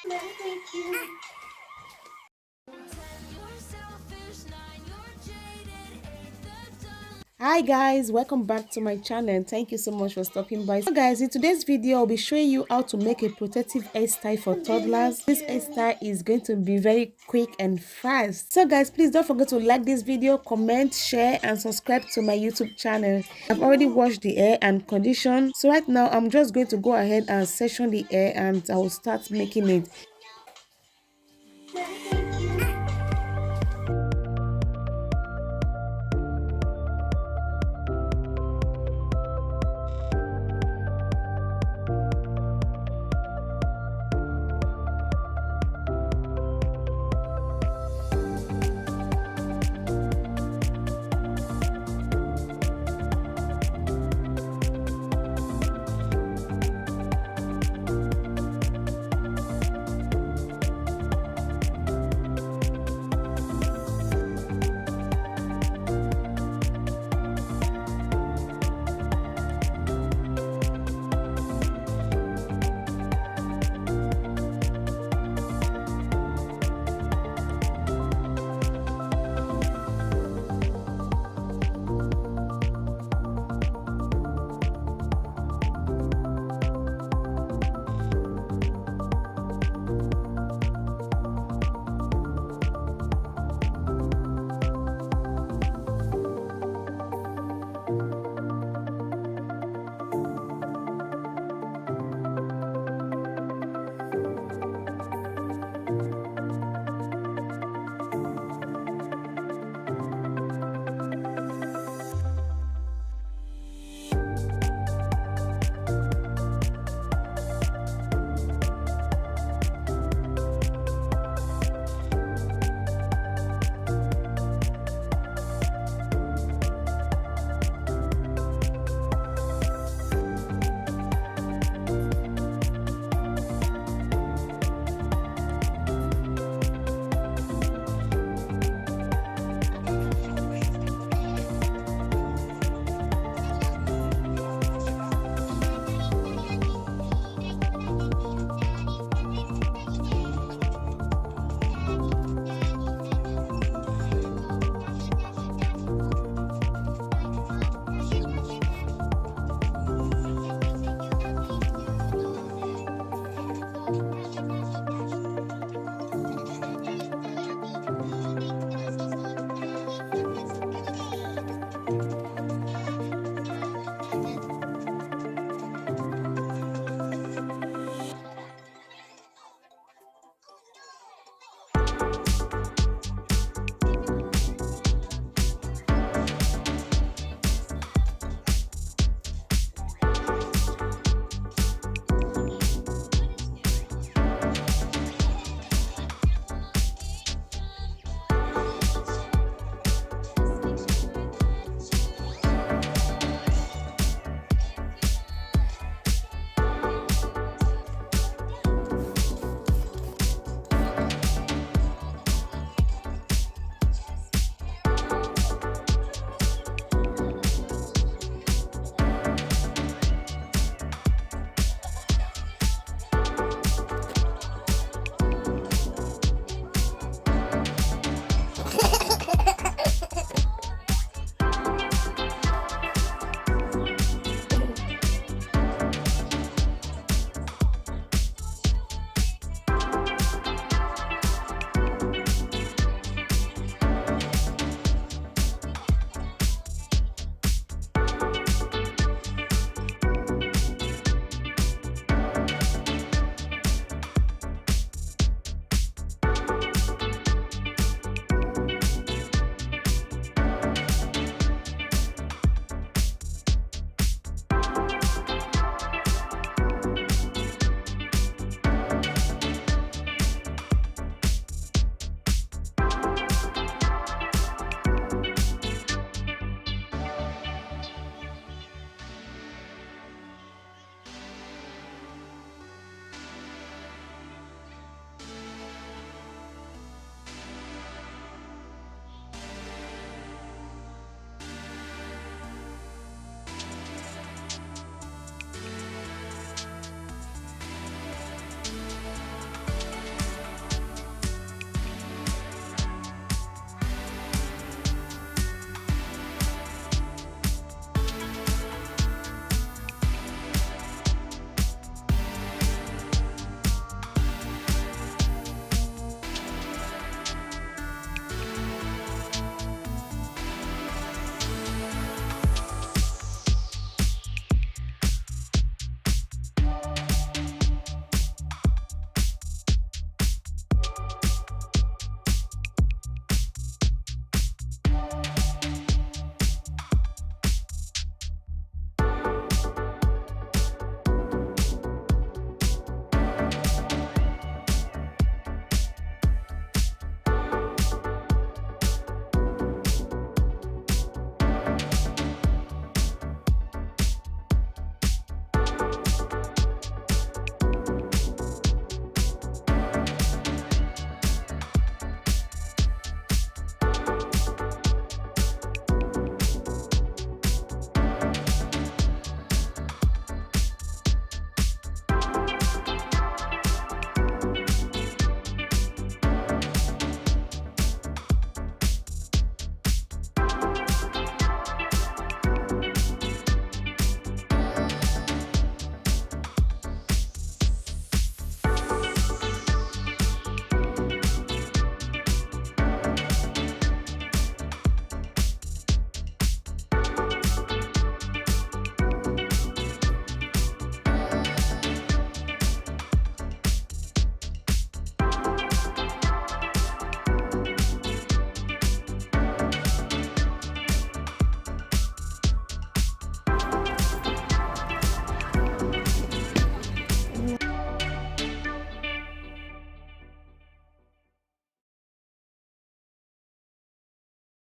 Thank you. Hi guys, welcome back to my channel. Thank you so much for stopping by. So guys, in today's video I'll be showing you how to make a protective hairstyle for toddlers. This hairstyle is going to be very quick and fast. So guys, please don't forget to like this video, comment, share and subscribe to my YouTube channel. I've already washed the hair and conditioned, so right now I'm just going to go ahead and section the hair and I will start making it.